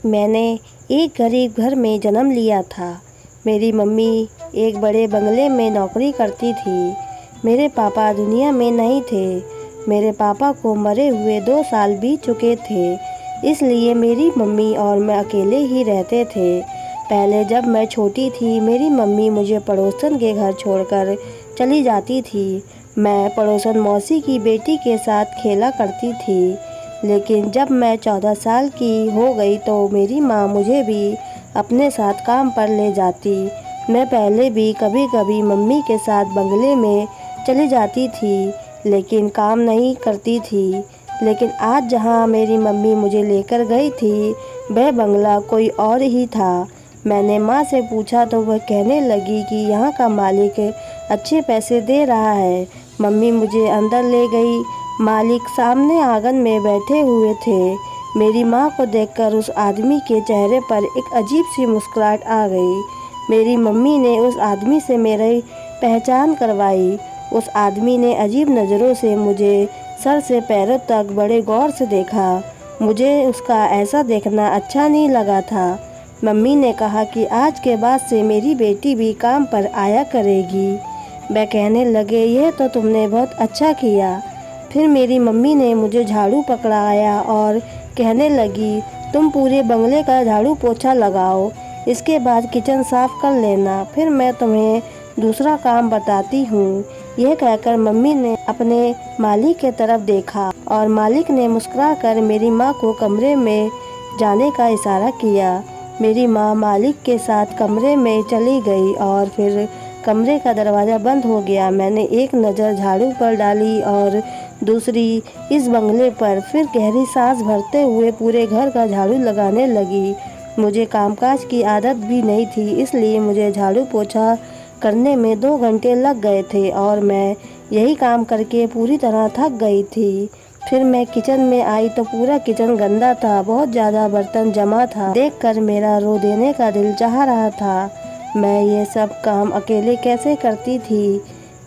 मैंने एक गरीब घर में जन्म लिया था। मेरी मम्मी एक बड़े बंगले में नौकरी करती थी। मेरे पापा दुनिया में नहीं थे। मेरे पापा को मरे हुए 2 साल बीत चुके थे, इसलिए मेरी मम्मी और मैं अकेले ही रहते थे। पहले जब मैं छोटी थी, मेरी मम्मी मुझे पड़ोसन के घर छोड़कर चली जाती थी। मैं पड़ोसन मौसी की बेटी के साथ खेला करती थी। लेकिन जब मैं 14 साल की हो गई तो मेरी माँ मुझे भी अपने साथ काम पर ले जाती। मैं पहले भी कभी कभी मम्मी के साथ बंगले में चली जाती थी, लेकिन काम नहीं करती थी। लेकिन आज जहाँ मेरी मम्मी मुझे लेकर गई थी, वह बंगला कोई और ही था। मैंने माँ से पूछा तो वह कहने लगी कि यहाँ का मालिक अच्छे पैसे दे रहा है। मम्मी मुझे अंदर ले गई। मालिक सामने आंगन में बैठे हुए थे। मेरी माँ को देखकर उस आदमी के चेहरे पर एक अजीब सी मुस्कुराहट आ गई। मेरी मम्मी ने उस आदमी से मेरी पहचान करवाई। उस आदमी ने अजीब नज़रों से मुझे सर से पैरों तक बड़े गौर से देखा। मुझे उसका ऐसा देखना अच्छा नहीं लगा था। मम्मी ने कहा कि आज के बाद से मेरी बेटी भी काम पर आया करेगी। वह कहने लगे, यह तो तुमने बहुत अच्छा किया। फिर मेरी मम्मी ने मुझे झाड़ू पकड़ाया और कहने लगी, तुम पूरे बंगले का झाड़ू पोछा लगाओ, इसके बाद किचन साफ कर लेना, फिर मैं तुम्हें दूसरा काम बताती हूँ। यह कहकर मम्मी ने अपने मालिक के तरफ देखा और मालिक ने मुस्कुराकर मेरी माँ को कमरे में जाने का इशारा किया। मेरी माँ मालिक के साथ कमरे में चली गई और फिर कमरे का दरवाज़ा बंद हो गया। मैंने एक नज़र झाड़ू पर डाली और दूसरी इस बंगले पर, फिर गहरी सांस भरते हुए पूरे घर का झाड़ू लगाने लगी। मुझे कामकाज की आदत भी नहीं थी, इसलिए मुझे झाड़ू पोछा करने में 2 घंटे लग गए थे और मैं यही काम करके पूरी तरह थक गई थी। फिर मैं किचन में आई तो पूरा किचन गंदा था, बहुत ज़्यादा बर्तन जमा था। देखकर मेरा रो देने का दिल चाह रहा था। मैं ये सब काम अकेले कैसे करती थी।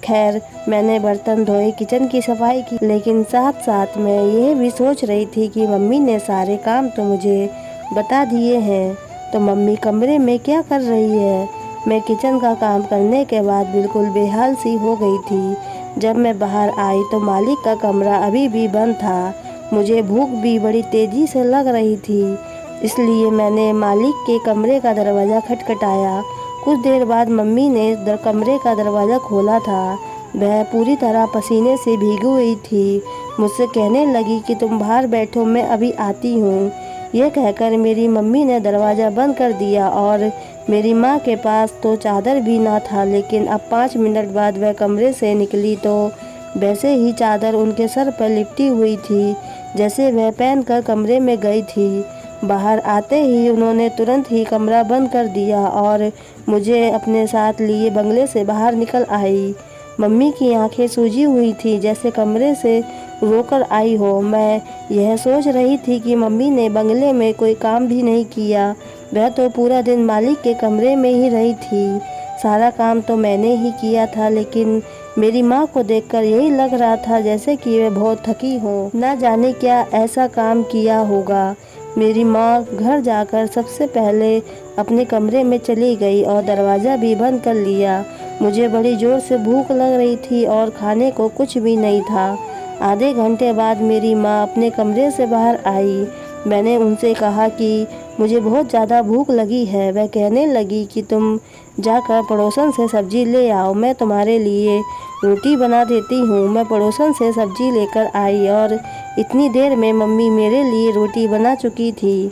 खैर, मैंने बर्तन धोए, किचन की सफाई की, लेकिन साथ साथ मैं ये भी सोच रही थी कि मम्मी ने सारे काम तो मुझे बता दिए हैं, तो मम्मी कमरे में क्या कर रही है। मैं किचन का काम करने के बाद बिल्कुल बेहाल सी हो गई थी। जब मैं बाहर आई तो मालिक का कमरा अभी भी बंद था। मुझे भूख भी बड़ी तेज़ी से लग रही थी, इसलिए मैंने मालिक के कमरे का दरवाज़ा खटखटाया। कुछ देर बाद मम्मी ने कमरे का दरवाज़ा खोला था। वह पूरी तरह पसीने से भीगी हुई थी। मुझसे कहने लगी कि तुम बाहर बैठो, मैं अभी आती हूँ। यह कहकर मेरी मम्मी ने दरवाज़ा बंद कर दिया और मेरी माँ के पास तो चादर भी ना था, लेकिन अब 5 मिनट बाद वह कमरे से निकली तो वैसे ही चादर उनके सर पर लिपटी हुई थी, जैसे वह पहनकर कमरे में गई थी। बाहर आते ही उन्होंने तुरंत ही कमरा बंद कर दिया और मुझे अपने साथ लिए बंगले से बाहर निकल आई। मम्मी की आंखें सूजी हुई थी, जैसे कमरे से रोकर आई हो। मैं यह सोच रही थी कि मम्मी ने बंगले में कोई काम भी नहीं किया, वह तो पूरा दिन मालिक के कमरे में ही रही थी। सारा काम तो मैंने ही किया था, लेकिन मेरी माँ को देखकर यही लग रहा था जैसे कि वे बहुत थकी हो, न जाने क्या ऐसा काम किया होगा। मेरी माँ घर जाकर सबसे पहले अपने कमरे में चली गई और दरवाज़ा भी बंद कर लिया। मुझे बड़ी ज़ोर से भूख लग रही थी और खाने को कुछ भी नहीं था। आधे घंटे बाद मेरी माँ अपने कमरे से बाहर आई। मैंने उनसे कहा कि मुझे बहुत ज़्यादा भूख लगी है। वह कहने लगी कि तुम जाकर पड़ोसन से सब्ज़ी ले आओ, मैं तुम्हारे लिए रोटी बना देती हूँ। मैं पड़ोसन से सब्ज़ी लेकर आई और इतनी देर में मम्मी मेरे लिए रोटी बना चुकी थी।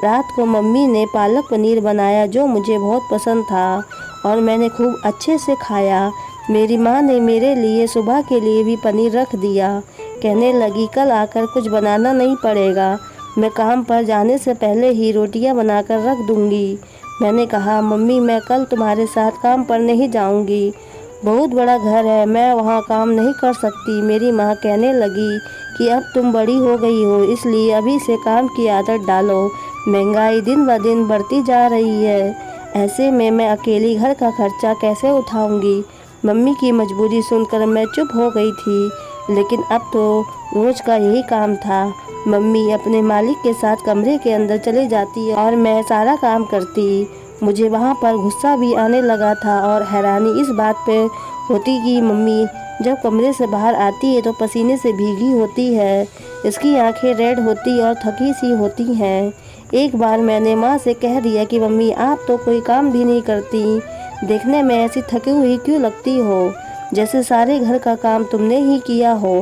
रात को मम्मी ने पालक पनीर बनाया, जो मुझे बहुत पसंद था और मैंने खूब अच्छे से खाया। मेरी माँ ने मेरे लिए सुबह के लिए भी पनीर रख दिया। कहने लगी, कल आकर कुछ बनाना नहीं पड़ेगा, मैं काम पर जाने से पहले ही रोटियां बनाकर रख दूंगी। मैंने कहा, मम्मी मैं कल तुम्हारे साथ काम पर नहीं जाऊंगी, बहुत बड़ा घर है, मैं वहाँ काम नहीं कर सकती। मेरी माँ कहने लगी कि अब तुम बड़ी हो गई हो, इसलिए अभी से काम की आदत डालो। महंगाई दिन ब दिन बढ़ती जा रही है, ऐसे में मैं अकेली घर का खर्चा कैसे उठाऊंगी। मम्मी की मजबूरी सुनकर मैं चुप हो गई थी, लेकिन अब तो रोज़ का यही काम था। मम्मी अपने मालिक के साथ कमरे के अंदर चले जाती और मैं सारा काम करती। मुझे वहाँ पर गुस्सा भी आने लगा था और हैरानी इस बात पे होती कि मम्मी जब कमरे से बाहर आती है तो पसीने से भीगी होती है, इसकी आंखें रेड होती और थकी सी होती हैं। एक बार मैंने माँ से कह दिया कि मम्मी आप तो कोई काम भी नहीं करती, देखने में ऐसी थकी हुई क्यों लगती हो, जैसे सारे घर का काम तुमने ही किया हो।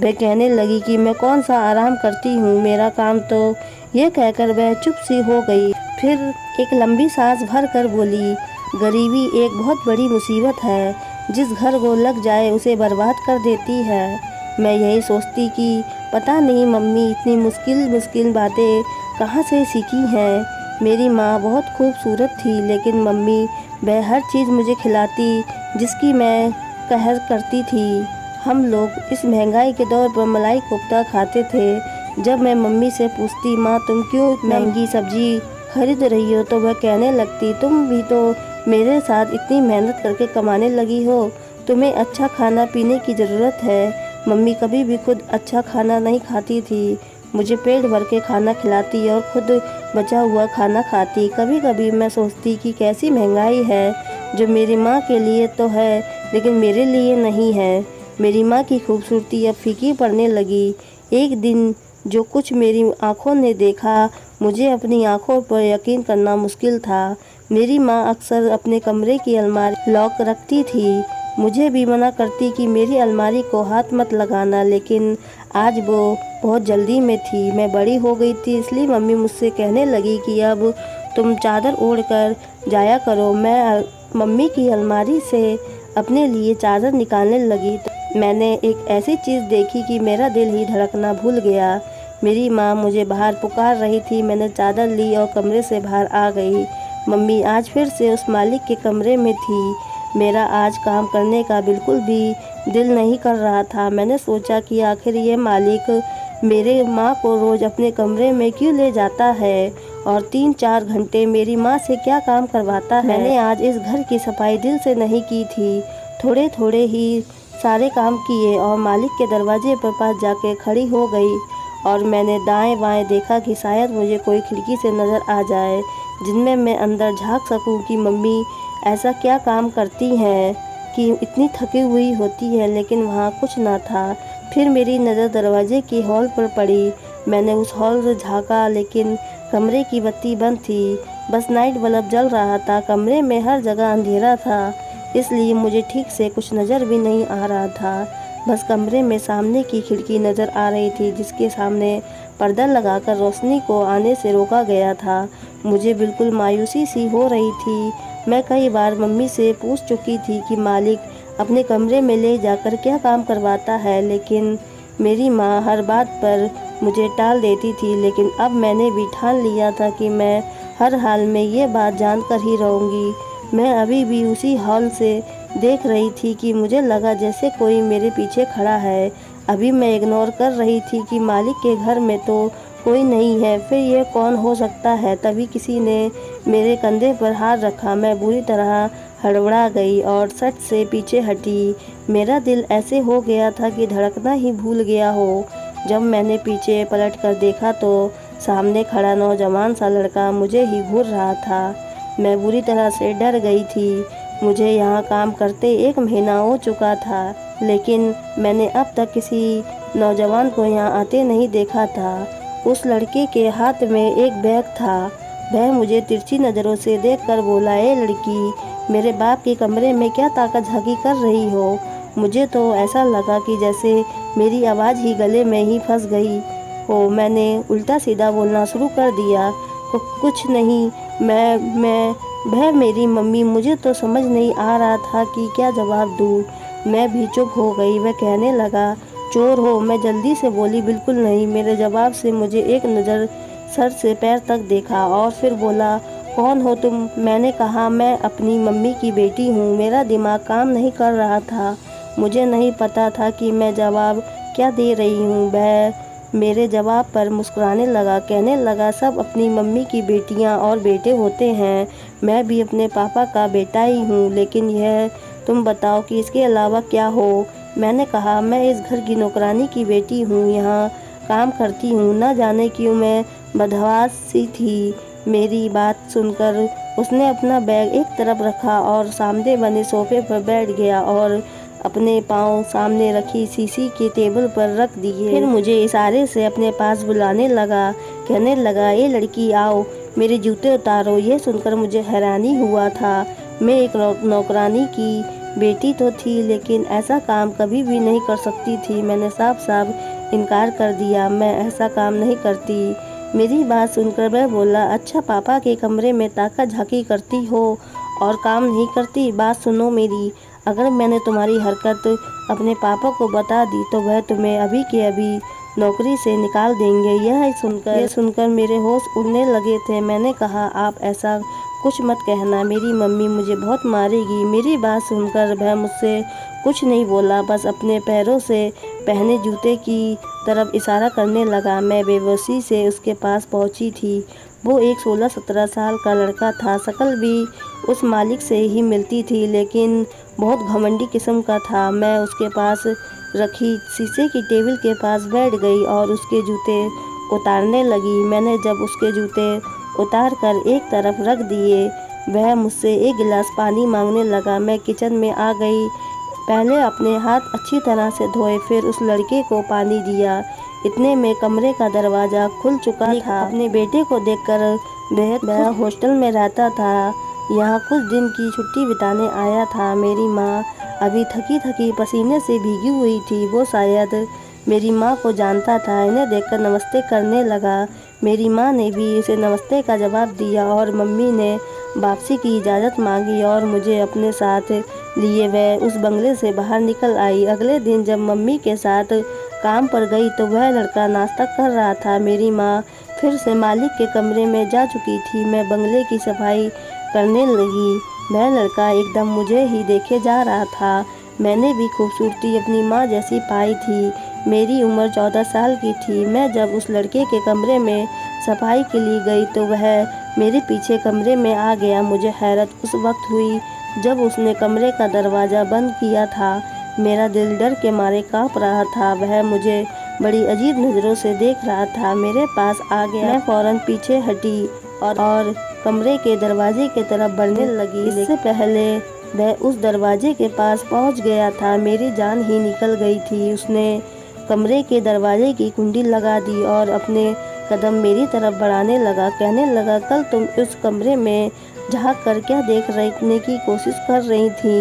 वह कहने लगी कि मैं कौन सा आराम करती हूँ, मेरा काम तो, ये कहकर वह चुप सी हो गई। फिर एक लंबी सांस भर कर बोली, गरीबी एक बहुत बड़ी मुसीबत है, जिस घर को लग जाए उसे बर्बाद कर देती है। मैं यही सोचती कि पता नहीं मम्मी इतनी मुश्किल मुश्किल बातें कहाँ से सीखी हैं। मेरी माँ बहुत खूबसूरत थी, लेकिन मम्मी वह हर चीज़ मुझे खिलाती जिसकी मैं कहर करती थी। हम लोग इस महंगाई के दौर पर मलाई कोफ्ता खाते थे। जब मैं मम्मी से पूछती माँ तुम क्यों महंगी सब्जी खरीद रही हो, तो वह कहने लगती तुम भी तो मेरे साथ इतनी मेहनत करके कमाने लगी हो, तुम्हें अच्छा खाना पीने की ज़रूरत है। मम्मी कभी भी खुद अच्छा खाना नहीं खाती थी, मुझे पेट भर के खाना खिलाती और खुद बचा हुआ खाना खाती। कभी कभी मैं सोचती कि कैसी महंगाई है, जो मेरी माँ के लिए तो है लेकिन मेरे लिए नहीं है। मेरी माँ की खूबसूरती अब फीकी पड़ने लगी। एक दिन जो कुछ मेरी आँखों ने देखा, मुझे अपनी आँखों पर यकीन करना मुश्किल था। मेरी माँ अक्सर अपने कमरे की अलमारी लॉक रखती थी, मुझे भी मना करती कि मेरी अलमारी को हाथ मत लगाना, लेकिन आज वो बहुत जल्दी में थी। मैं बड़ी हो गई थी, इसलिए मम्मी मुझसे कहने लगी कि अब तुम चादर ओढ़ कर जाया करो। मैं मम्मी की अलमारी से अपने लिए चादर निकालने लगी तो मैंने एक ऐसी चीज़ देखी कि मेरा दिल ही धड़कना भूल गया। मेरी माँ मुझे बाहर पुकार रही थी। मैंने चादर ली और कमरे से बाहर आ गई। मम्मी आज फिर से उस मालिक के कमरे में थी। मेरा आज काम करने का बिल्कुल भी दिल नहीं कर रहा था। मैंने सोचा कि आखिर ये मालिक मेरे माँ को रोज़ अपने कमरे में क्यों ले जाता है और 3-4 घंटे मेरी माँ से क्या काम करवाता है। मैंने आज इस घर की सफाई दिल से नहीं की थी, थोड़े थोड़े ही सारे काम किए और मालिक के दरवाजे पर पास जाके खड़ी हो गई और मैंने दाएं बाएं देखा कि शायद मुझे कोई खिड़की से नज़र आ जाए जिनमें मैं अंदर झांक सकूं कि मम्मी ऐसा क्या काम करती हैं कि इतनी थकी हुई होती है, लेकिन वहाँ कुछ ना था। फिर मेरी नज़र दरवाजे की हॉल पर पड़ी। मैंने उस हॉल से झाँका, लेकिन कमरे की बत्ती बंद थी, बस नाइट बल्ब जल रहा था। कमरे में हर जगह अंधेरा था, इसलिए मुझे ठीक से कुछ नज़र भी नहीं आ रहा था। बस कमरे में सामने की खिड़की नज़र आ रही थी, जिसके सामने पर्दा लगाकर रोशनी को आने से रोका गया था। मुझे बिल्कुल मायूसी सी हो रही थी। मैं कई बार मम्मी से पूछ चुकी थी कि मालिक अपने कमरे में ले जाकर क्या काम करवाता है, लेकिन मेरी माँ हर बात पर मुझे टाल देती थी। लेकिन अब मैंने भी ठान लिया था कि मैं हर हाल में ये बात जानकर ही रहूँगी। मैं अभी भी उसी हॉल से देख रही थी कि मुझे लगा जैसे कोई मेरे पीछे खड़ा है। अभी मैं इग्नोर कर रही थी कि मालिक के घर में तो कोई नहीं है, फिर ये कौन हो सकता है। तभी किसी ने मेरे कंधे पर हाथ रखा। मैं बुरी तरह हड़बड़ा गई और सट से पीछे हटी। मेरा दिल ऐसे हो गया था कि धड़कना ही भूल गया हो। जब मैंने पीछे पलट कर देखा तो सामने खड़ा नौजवान सा लड़का मुझे ही घूर रहा था। मैं बुरी तरह से डर गई थी। मुझे यहाँ काम करते 1 महीना हो चुका था, लेकिन मैंने अब तक किसी नौजवान को यहाँ आते नहीं देखा था। उस लड़के के हाथ में एक बैग था। वह मुझे तिरछी नज़रों से देखकर बोला, ए लड़की, मेरे बाप के कमरे में क्या ताकत झांकी कर रही हो। मुझे तो ऐसा लगा कि जैसे मेरी आवाज़ ही गले में ही फंस गई हो। मैंने उल्टा सीधा बोलना शुरू कर दिया, कुछ नहीं, वह मेरी मम्मी। मुझे तो समझ नहीं आ रहा था कि क्या जवाब दूँ। मैं भी चुप हो गई। वह कहने लगा, चोर हो। मैं जल्दी से बोली, बिल्कुल नहीं। मेरे जवाब से मुझे एक नज़र सर से पैर तक देखा और फिर बोला, कौन हो तुम। मैंने कहा, मैं अपनी मम्मी की बेटी हूँ। मेरा दिमाग काम नहीं कर रहा था। मुझे नहीं पता था कि मैं जवाब क्या दे रही हूँ। वह मेरे जवाब पर मुस्कुराने लगा, कहने लगा, सब अपनी मम्मी की बेटियाँ और बेटे होते हैं। मैं भी अपने पापा का बेटा ही हूँ, लेकिन यह तुम बताओ कि इसके अलावा क्या हो। मैंने कहा, मैं इस घर की नौकरानी की बेटी हूँ। यहाँ काम करती हूँ। न जाने क्यों मैं बदहवास सी थी। मेरी बात सुनकर उसने अपना बैग एक तरफ रखा और सामने बने सोफे पर बैठ गया और अपने पाँव सामने रखी शीशी के टेबल पर रख दिए। फिर मुझे इशारे से अपने पास बुलाने लगा, कहने लगा, ये लड़की आओ, मेरे जूते उतारो। ये सुनकर मुझे हैरानी हुआ था। मैं एक नौकरानी की बेटी तो थी, लेकिन ऐसा काम कभी भी नहीं कर सकती थी। मैंने साफ साफ इनकार कर दिया, मैं ऐसा काम नहीं करती। मेरी बात सुनकर वह बोला, अच्छा पापा के कमरे में ताका झाकी करती हो और काम नहीं करती? बात सुनो मेरी, अगर मैंने तुम्हारी हरकत अपने पापा को बता दी तो वह तुम्हें अभी के अभी नौकरी से निकाल देंगे। यह सुनकर मेरे होश उड़ने लगे थे। मैंने कहा, आप ऐसा कुछ मत कहना, मेरी मम्मी मुझे बहुत मारेगी। मेरी बात सुनकर वह मुझसे कुछ नहीं बोला, बस अपने पैरों से पहने जूते की तरफ इशारा करने लगा। मैं बेबसी से उसके पास पहुंची थी। वो एक 16-17 साल का लड़का था। शक्ल भी उस मालिक से ही मिलती थी, लेकिन बहुत घमंडी किस्म का था। मैं उसके पास रखी शीशे की टेबल के पास बैठ गई और उसके जूते उतारने लगी। मैंने जब उसके जूते उतार कर एक तरफ रख दिए, वह मुझसे एक गिलास पानी मांगने लगा। मैं किचन में आ गई। पहले अपने हाथ अच्छी तरह से धोए, फिर उस लड़के को पानी दिया। इतने में कमरे का दरवाज़ा खुल चुका था। अपने बेटे को देखकर वह हॉस्टल में रहता था, यहाँ कुछ दिन की छुट्टी बिताने आया था। मेरी माँ अभी थकी थकी पसीने से भीगी हुई थी। वो शायद मेरी माँ को जानता था। इन्हें देखकर नमस्ते करने लगा। मेरी माँ ने भी इसे नमस्ते का जवाब दिया और मम्मी ने वापसी की इजाज़त मांगी और मुझे अपने साथ लिए वह उस बंगले से बाहर निकल आई। अगले दिन जब मम्मी के साथ काम पर गई तो वह लड़का नाश्ता कर रहा था। मेरी माँ फिर से मालिक के कमरे में जा चुकी थी। मैं बंगले की सफाई करने लगी। वह लड़का एकदम मुझे ही देखे जा रहा था। मैंने भी खूबसूरती अपनी माँ जैसी पाई थी। मेरी उम्र 14 साल की थी। मैं जब उस लड़के के कमरे में सफाई के लिए गई तो वह मेरे पीछे कमरे में आ गया। मुझे हैरत उस वक्त हुई जब उसने कमरे का दरवाज़ा बंद किया था। मेरा दिल डर के मारे काँप रहा था। वह मुझे बड़ी अजीब नज़रों से देख रहा था। मेरे पास आ गया। मैं फ़ौरन पीछे हटी और कमरे के दरवाजे की तरफ बढ़ने लगी। इससे पहले वह उस दरवाजे के पास पहुंच गया था, मेरी जान ही निकल गई थी। उसने कमरे के दरवाजे की कुंडी लगा दी और अपने कदम मेरी तरफ बढ़ाने लगा। कहने लगा, कल तुम उस कमरे में झांक कर क्या देखने की कोशिश कर रही थी?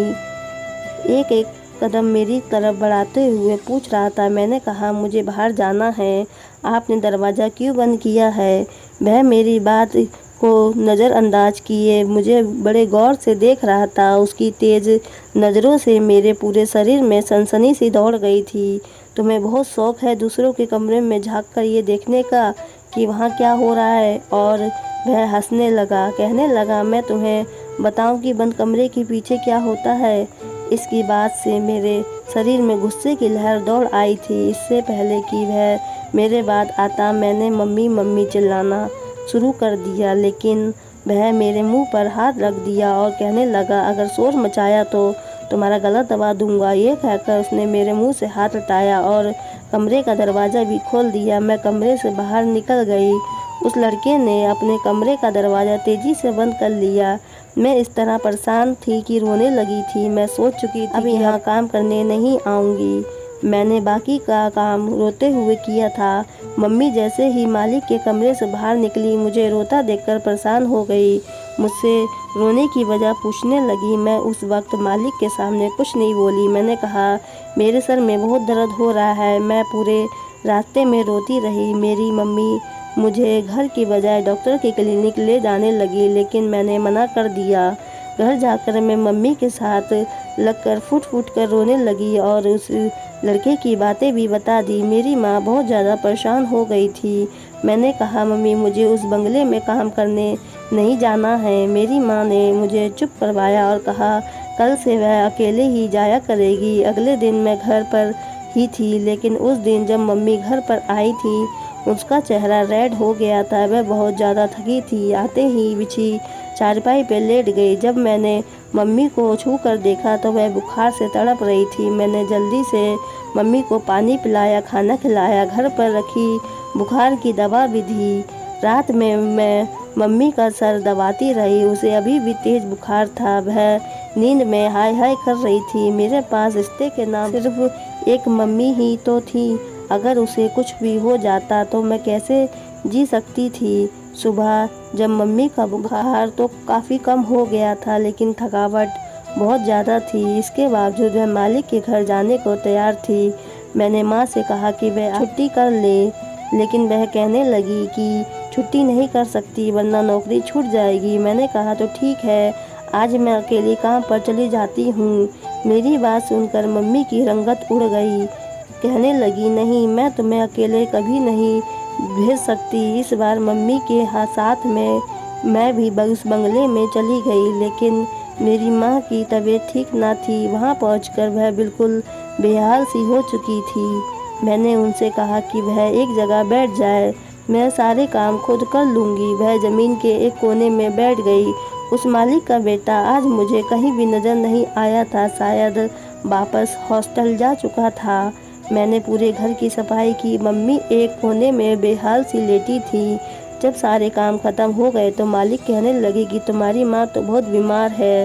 एक एक कदम मेरी तरफ बढ़ाते हुए पूछ रहा था। मैंने कहा, मुझे बाहर जाना है। आपने दरवाज़ा क्यों बंद किया है? वह मेरी बात को नज़रअंदाज किए मुझे बड़े गौर से देख रहा था। उसकी तेज़ नज़रों से मेरे पूरे शरीर में सनसनी सी दौड़ गई थी। तुम्हें बहुत शौक़ है दूसरों के कमरे में झांक कर ये देखने का कि वहाँ क्या हो रहा है? और वह हंसने लगा, कहने लगा, मैं तुम्हें बताऊं कि बंद कमरे के पीछे क्या होता है? इसकी बात से मेरे शरीर में गुस्से की लहर दौड़ आई थी। इससे पहले कि वह मेरे बाद आता, मैंने मम्मी मम्मी चिल्लाना शुरू कर दिया, लेकिन वह मेरे मुंह पर हाथ रख दिया और कहने लगा, अगर शोर मचाया तो तुम्हारा गला दबा दूंगा। ये कहकर उसने मेरे मुंह से हाथ हटाया और कमरे का दरवाज़ा भी खोल दिया। मैं कमरे से बाहर निकल गई। उस लड़के ने अपने कमरे का दरवाज़ा तेज़ी से बंद कर लिया। मैं इस तरह परेशान थी कि रोने लगी थी। मैं सोच चुकी थी अब यहाँ काम करने नहीं आऊँगी। मैंने बाकी का काम रोते हुए किया था। मम्मी जैसे ही मालिक के कमरे से बाहर निकली, मुझे रोता देखकर परेशान हो गई। मुझसे रोने की वजह पूछने लगी। मैं उस वक्त मालिक के सामने कुछ नहीं बोली। मैंने कहा, मेरे सर में बहुत दर्द हो रहा है। मैं पूरे रास्ते में रोती रही। मेरी मम्मी मुझे घर की बजाय डॉक्टर के क्लिनिक ले जाने लगी, लेकिन मैंने मना कर दिया। घर जाकर मैं मम्मी के साथ लगकर फूट फूट कर रोने लगी और उस लड़के की बातें भी बता दी। मेरी माँ बहुत ज़्यादा परेशान हो गई थी। मैंने कहा, मम्मी मुझे उस बंगले में काम करने नहीं जाना है। मेरी माँ ने मुझे चुप करवाया और कहा, कल से वह अकेले ही जाया करेगी। अगले दिन मैं घर पर ही थी, लेकिन उस दिन जब मम्मी घर पर आई थी, उसका चेहरा रेड हो गया था। वह बहुत ज़्यादा थकी थी। आते ही बिछी चारपाई पे लेट गई। जब मैंने मम्मी को छू कर देखा तो वह बुखार से तड़प रही थी। मैंने जल्दी से मम्मी को पानी पिलाया, खाना खिलाया, घर पर रखी बुखार की दवा भी दी। रात में मैं मम्मी का सर दबाती रही, उसे अभी भी तेज बुखार था। वह नींद में हाय हाय कर रही थी। मेरे पास रिश्ते के नाम सिर्फ एक मम्मी ही तो थी। अगर उसे कुछ भी हो जाता तो मैं कैसे जी सकती थी। सुबह जब मम्मी का बुखार तो काफ़ी कम हो गया था, लेकिन थकावट बहुत ज़्यादा थी। इसके बावजूद वह मालिक के घर जाने को तैयार थी। मैंने माँ से कहा कि वह छुट्टी कर ले, लेकिन वह कहने लगी कि छुट्टी नहीं कर सकती वरना नौकरी छूट जाएगी। मैंने कहा तो ठीक है, आज मैं अकेली काम पर चली जाती हूँ। मेरी बात सुनकर मम्मी की रंगत उड़ गई। कहने लगी, नहीं, मैं तुम्हें अकेले कभी नहीं भेज सकती। इस बार मम्मी के साथ में मैं भी उस बंगले में चली गई, लेकिन मेरी माँ की तबीयत ठीक ना थी। वहाँ पहुँचकर वह बिल्कुल बेहाल सी हो चुकी थी। मैंने उनसे कहा कि वह एक जगह बैठ जाए, मैं सारे काम खुद कर लूँगी। वह ज़मीन के एक कोने में बैठ गई। उस मालिक का बेटा आज मुझे कहीं भी नज़र नहीं आया था, शायद वापस हॉस्टल जा चुका था। मैंने पूरे घर की सफाई की। मम्मी एक कोने में बेहाल सी लेटी थी। जब सारे काम खत्म हो गए तो मालिक कहने लगे कि तुम्हारी माँ तो बहुत बीमार है,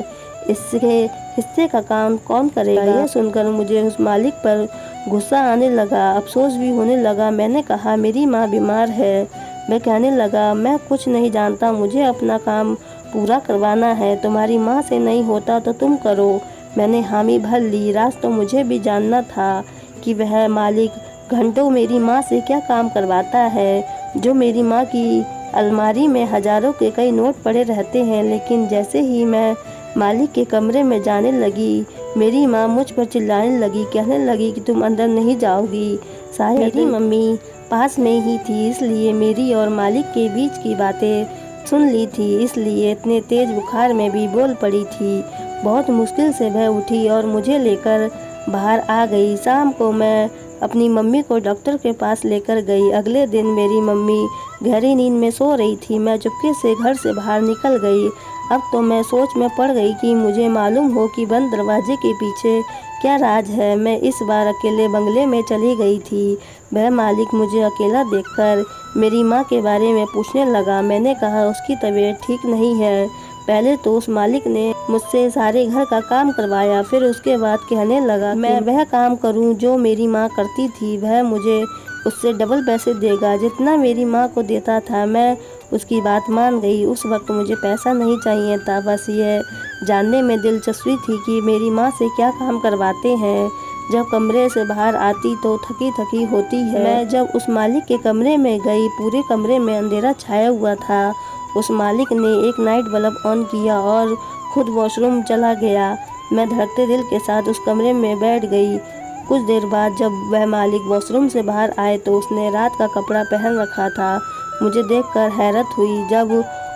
इसके हिस्से का काम कौन करेगा। यह सुनकर मुझे उस मालिक पर गुस्सा आने लगा, अफसोस भी होने लगा। मैंने कहा, मेरी माँ बीमार है। वह कहने लगा, मैं कुछ नहीं जानता, मुझे अपना काम पूरा करवाना है। तुम्हारी माँ से नहीं होता तो तुम करो। मैंने हामी भर ली। राज तो मुझे भी जानना था कि वह मालिक घंटों मेरी माँ से क्या काम करवाता है, जो मेरी माँ की अलमारी में हजारों के कई नोट पड़े रहते हैं। लेकिन जैसे ही मैं मालिक के कमरे में जाने लगी, मेरी माँ मुझ पर चिल्लाने लगी, कहने लगी कि तुम अंदर नहीं जाओगी। शायद मेरी मम्मी पास में ही थी, इसलिए मेरी और मालिक के बीच की बातें सुन ली थी, इसलिए इतने तेज बुखार में भी बोल पड़ी थी। बहुत मुश्किल से वह उठी और मुझे लेकर बाहर आ गई। शाम को मैं अपनी मम्मी को डॉक्टर के पास लेकर गई। अगले दिन मेरी मम्मी गहरी नींद में सो रही थी। मैं चुपके से घर से बाहर निकल गई। अब तो मैं सोच में पड़ गई कि मुझे मालूम हो कि बंद दरवाजे के पीछे क्या राज है। मैं इस बार अकेले बंगले में चली गई थी। वह मालिक मुझे अकेला देखकर मेरी माँ के बारे में पूछने लगा। मैंने कहा, उसकी तबीयत ठीक नहीं है। पहले तो उस मालिक ने मुझसे सारे घर का काम करवाया, फिर उसके बाद कहने लगा मैं वह काम करूं जो मेरी माँ करती थी। वह मुझे उससे डबल पैसे देगा जितना मेरी माँ को देता था। मैं उसकी बात मान गई। उस वक्त मुझे पैसा नहीं चाहिए था, बस यह जानने में दिलचस्पी थी कि मेरी माँ से क्या काम करवाते हैं। जब कमरे से बाहर आती तो थकी थकी होती है। मैं जब उस मालिक के कमरे में गई, पूरे कमरे में अंधेरा छाया हुआ था। उस मालिक ने एक नाइट बल्ब ऑन किया और खुद वॉशरूम चला गया। मैं धड़कते दिल के साथ उस कमरे में बैठ गई। कुछ देर बाद जब वह मालिक वॉशरूम से बाहर आए तो उसने रात का कपड़ा पहन रखा था। मुझे देखकर हैरत हुई। जब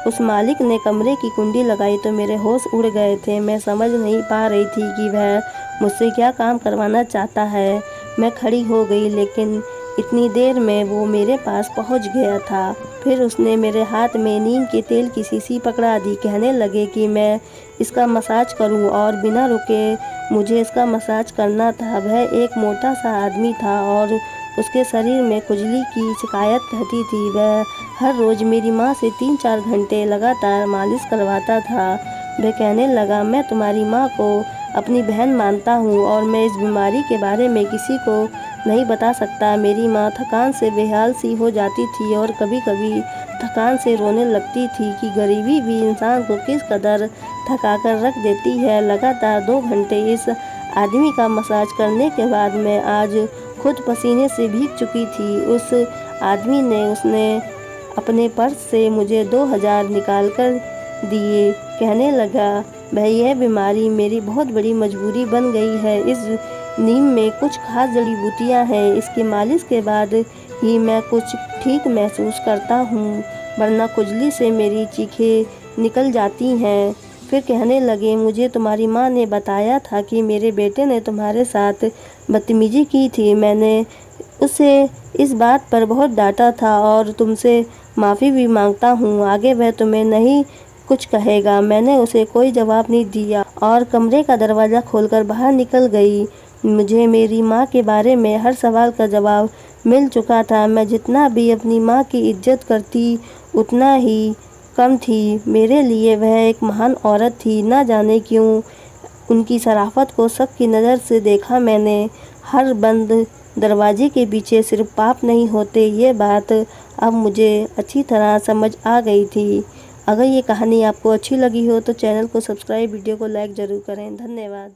उस मालिक ने कमरे की कुंडी लगाई तो मेरे होश उड़ गए थे। मैं समझ नहीं पा रही थी कि वह मुझसे क्या काम करवाना चाहता है। मैं खड़ी हो गई, लेकिन इतनी देर में वो मेरे पास पहुंच गया था। फिर उसने मेरे हाथ में नीम के तेल की शीशी पकड़ा दी। कहने लगे कि मैं इसका मसाज करूं, और बिना रुके मुझे इसका मसाज करना था। वह एक मोटा सा आदमी था और उसके शरीर में खुजली की शिकायत रहती थी। वह हर रोज़ मेरी माँ से 3-4 घंटे लगातार मालिश करवाता था। वह कहने लगा, मैं तुम्हारी माँ को अपनी बहन मानता हूँ और मैं इस बीमारी के बारे में किसी को नहीं बता सकता। मेरी माँ थकान से बेहाल सी हो जाती थी और कभी कभी थकान से रोने लगती थी कि गरीबी भी इंसान को किस कदर थका कर रख देती है। लगातार 2 घंटे इस आदमी का मसाज करने के बाद मैं आज खुद पसीने से भीग चुकी थी। उस आदमी ने उसने अपने पर्स से मुझे 2000 निकाल कर दिए। कहने लगा, भाई यह बीमारी मेरी बहुत बड़ी मजबूरी बन गई है। इस नीम में कुछ खास जड़ी बूटियाँ हैं। इसकी मालिश के बाद ही मैं कुछ ठीक महसूस करता हूँ, वरना खुजली से मेरी चीखें निकल जाती हैं। फिर कहने लगे, मुझे तुम्हारी माँ ने बताया था कि मेरे बेटे ने तुम्हारे साथ बदतमीजी की थी। मैंने उसे इस बात पर बहुत डांटा था और तुमसे माफ़ी भी मांगता हूँ। आगे वह तुम्हें नहीं कुछ कहेगा। मैंने उसे कोई जवाब नहीं दिया और कमरे का दरवाज़ा खोलकर बाहर निकल गई। मुझे मेरी माँ के बारे में हर सवाल का जवाब मिल चुका था। मैं जितना भी अपनी माँ की इज्जत करती उतना ही कम थी। मेरे लिए वह एक महान औरत थी। ना जाने क्यों उनकी शराफत को शक की नज़र से देखा मैंने। हर बंद दरवाजे के पीछे सिर्फ पाप नहीं होते, ये बात अब मुझे अच्छी तरह समझ आ गई थी। अगर ये कहानी आपको अच्छी लगी हो तो चैनल को सब्सक्राइब, वीडियो को लाइक ज़रूर करें। धन्यवाद।